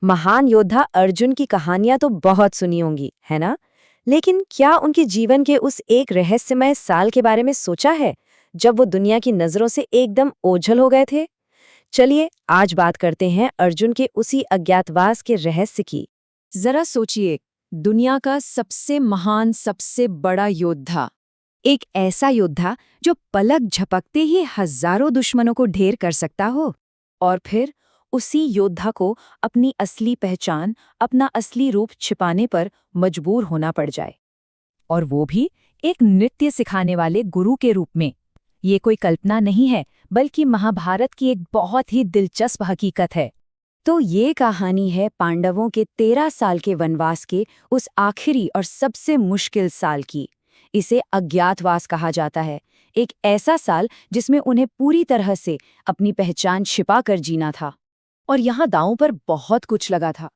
महान योद्धा अर्जुन की कहानियां तो बहुत सुनी होंगी, है ना? लेकिन क्या उनके जीवन के उस एक रहस्यमय साल के बारे में सोचा है, जब वो दुनिया की नजरों से एकदम ओझल हो गए थे? चलिए, आज बात करते हैं अर्जुन के उसी अज्ञातवास के रहस्य की। जरा सोचिए, दुनिया का सबसे महान, सबसे बड़ा योद्धा, एक ऐसा योद्धा जो पलक झपकते ही हजारों दुश्मनों को ढेर कर सकता हो, और फिर उसी योद्धा को अपनी असली पहचान, अपना असली रूप छिपाने पर मजबूर होना पड़ जाए। और वो भी एक नृत्य सिखाने वाले गुरु के रूप में। ये कोई कल्पना नहीं है, बल्कि महाभारत की एक बहुत ही दिलचस्प हकीकत है। तो ये कहानी है पांडवों के 13 साल के वनवास के उस आखिरी और सबसे मुश्किल साल की। इसे अज्ञातवास कहा जाता है, एक ऐसा साल जिसमें उन्हें पूरी तरह से अपनी पहचान छिपा कर जीना था। और यहाँ दांव पर बहुत कुछ लगा था।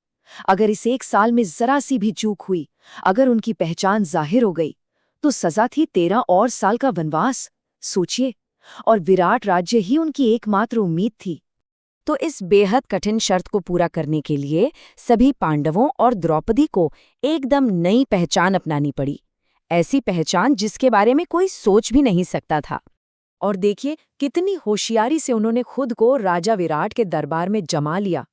अगर इस एक साल में जरा सी भी चूक हुई, अगर उनकी पहचान जाहिर हो गई, तो सजा थी 13 और साल का वनवास। सोचिए, और विराट राज्य ही उनकी एकमात्र उम्मीद थी। तो इस बेहद कठिन शर्त को पूरा करने के लिए सभी पांडवों और द्रौपदी को एकदम नई पहचान अपनानी पड़ी। ऐसी पहचान जिसके बारे में कोई सोच भी नहीं सकता था। और देखिए, कितनी होशियारी से उन्होंने खुद को राजा विराट के दरबार में जमा लिया।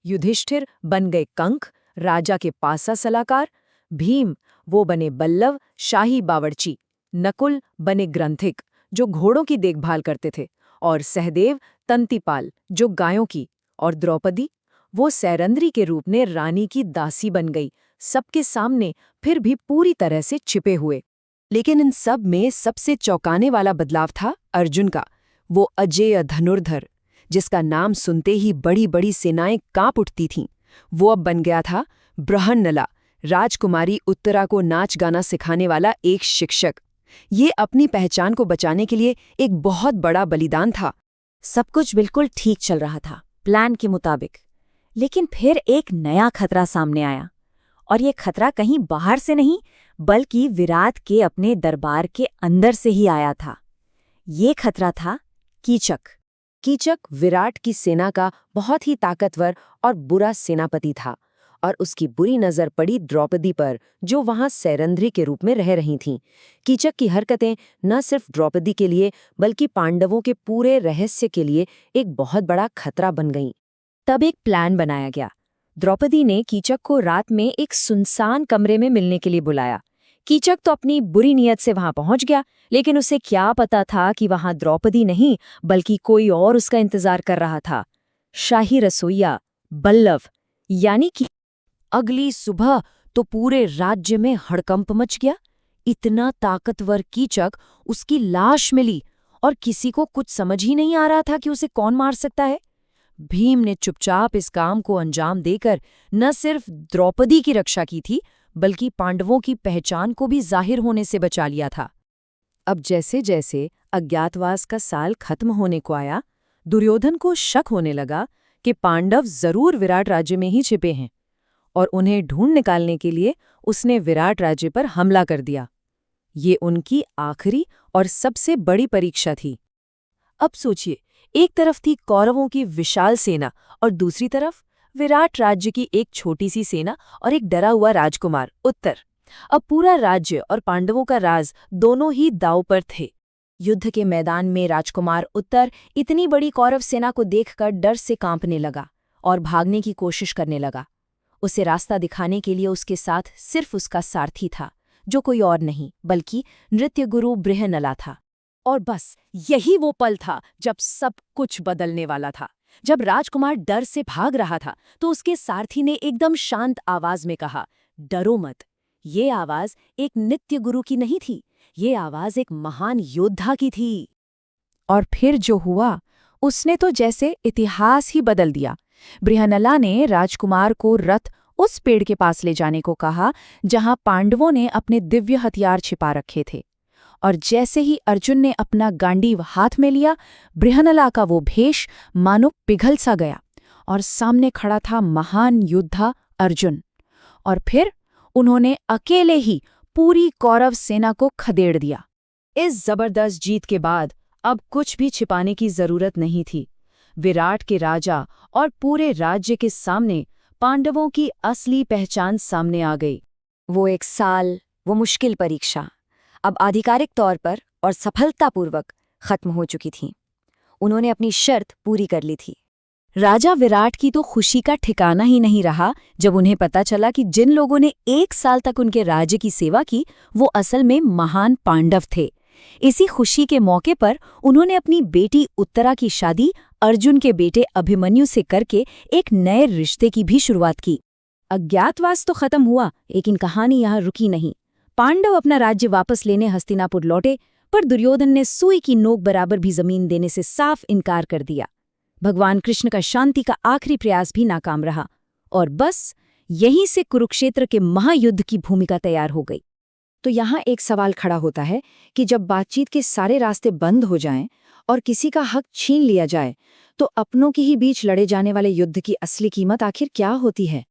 युधिष्ठिर बन गए कंक, राजा के पासा सलाहकार। भीम, वो बने बल्लव, शाही बावर्ची। नकुल बने ग्रंथिक, जो घोड़ों की देखभाल करते थे। और सहदेव, तंतीपाल, जो गायों की। और द्रौपदी, वो सैरंद्री के रूप में रानी की दासी बन गई, सबके सामने, फिर भी पूरी तरह से छिपे हुए। लेकिन इन सब में सबसे चौंकाने वाला बदलाव था अर्जुन का, वो अजेय धनुर्धर, जिसका नाम सुनते ही बड़ी बड़ी सेनाएं कांप उठती थीं। वो अब बन गया था बृहन्नला, राजकुमारी उत्तरा को नाच गाना सिखाने वाला एक शिक्षक। ये अपनी पहचान को बचाने के लिए एक बहुत बड़ा बलिदान था। सब कुछ बिल्कुल ठीक चल रहा था, प्लान के मुताबिक। लेकिन फिर एक नया खतरा सामने आया, और ये खतरा कहीं बाहर से नहीं, बल्कि विराट के अपने दरबार के अंदर से ही आया था। ये खतरा था कीचक। कीचक विराट की सेना का बहुत ही ताकतवर और बुरा सेनापति था, और उसकी बुरी नजर पड़ी द्रौपदी पर, जो वहां सैरंध्री के रूप में रह रही थीं। कीचक की हरकतें न सिर्फ द्रौपदी के लिए, बल्कि पांडवों के पूरे रहस्य के लिए एक बहुत बड़ा खतरा बन गईं। तब एक प्लान बनाया गया। द्रौपदी ने कीचक को रात में एक सुनसान कमरे में मिलने के लिए बुलाया। कीचक तो अपनी बुरी नीयत से वहां पहुंच गया, लेकिन उसे क्या पता था कि वहां द्रौपदी नहीं, बल्कि कोई और उसका इंतजार कर रहा था। शाही रसोइया बल्लव, यानी कि अगली सुबह तो पूरे राज्य में हड़कंप मच गया। इतना ताकतवर कीचक, उसकी लाश मिली, और किसी को कुछ समझ ही नहीं आ रहा था कि उसे कौन मार सकता है। भीम ने चुपचाप इस काम को अंजाम देकर न सिर्फ द्रौपदी की रक्षा की थी, बल्कि पांडवों की पहचान को भी जाहिर होने से बचा लिया था। अब जैसे जैसे अज्ञातवास का साल खत्म होने को आया, दुर्योधन को शक होने लगा कि पांडव जरूर विराट राज्य में ही छिपे हैं, और उन्हें ढूंढ निकालने के लिए उसने विराट राज्य पर हमला कर दिया। ये उनकी आखिरी और सबसे बड़ी परीक्षा थी। अब सोचिए, एक तरफ थी कौरवों की विशाल सेना, और दूसरी तरफ विराट राज्य की एक छोटी सी सेना और एक डरा हुआ राजकुमार उत्तर। अब पूरा राज्य और पांडवों का राज दोनों ही दांव पर थे। युद्ध के मैदान में राजकुमार उत्तर इतनी बड़ी कौरव सेना को देखकर डर से कांपने लगा और भागने की कोशिश करने लगा। उसे रास्ता दिखाने के लिए उसके साथ सिर्फ उसका सारथी था, जो कोई और नहीं बल्कि नृत्य गुरु बृहन्नला था। और बस यही वो पल था जब सब कुछ बदलने वाला था। जब राजकुमार डर से भाग रहा था, तो उसके सारथी ने एकदम शांत आवाज में कहा, डरो मत। ये आवाज एक नृत्य गुरु की नहीं थी, ये आवाज एक महान योद्धा की थी। और फिर जो हुआ, उसने तो जैसे इतिहास ही बदल दिया। बृहन्नला ने राजकुमार को रथ उस पेड़ के पास ले जाने को कहा, जहां पांडवों ने अपने दिव्य हथियार छिपा रखे थे। और जैसे ही अर्जुन ने अपना गांडीव हाथ में लिया, बृहन्नला का वो भेष मानो पिघल सा गया, और सामने खड़ा था महान योद्धा अर्जुन। और फिर उन्होंने अकेले ही पूरी कौरव सेना को खदेड़ दिया। इस जबरदस्त जीत के बाद अब कुछ भी छिपाने की जरूरत नहीं थी। विराट के राजा और पूरे राज्य के सामने पांडवों की असली पहचान सामने आ गई। वो 1 साल, वो मुश्किल परीक्षा अब आधिकारिक तौर पर और सफलतापूर्वक खत्म हो चुकी थी। उन्होंने अपनी शर्त पूरी कर ली थी। राजा विराट की तो खुशी का ठिकाना ही नहीं रहा जब उन्हें पता चला कि जिन लोगों ने 1 साल तक उनके राज्य की सेवा की वो असल में महान पांडव थे। इसी खुशी के मौके पर उन्होंने अपनी बेटी उत्तरा की शादी अर्जुन के बेटे अभिमन्यु से करके एक नए रिश्ते की भी शुरुआत की। अज्ञातवास तो खत्म हुआ, लेकिन कहानी यहाँ रुकी नहीं। पांडव अपना राज्य वापस लेने हस्तिनापुर लौटे, पर दुर्योधन ने सुई की नोक बराबर भी जमीन देने से साफ इनकार कर दिया। भगवान कृष्ण का शांति का आखिरी प्रयास भी नाकाम रहा और बस यहीं से कुरुक्षेत्र के महायुद्ध की भूमिका तैयार हो गई। तो यहाँ एक सवाल खड़ा होता है कि जब बातचीत के सारे रास्ते बंद हो जाएं और किसी का हक छीन लिया जाए, तो अपनों के ही बीच लड़े जाने वाले युद्ध की असली कीमत आखिर क्या होती है?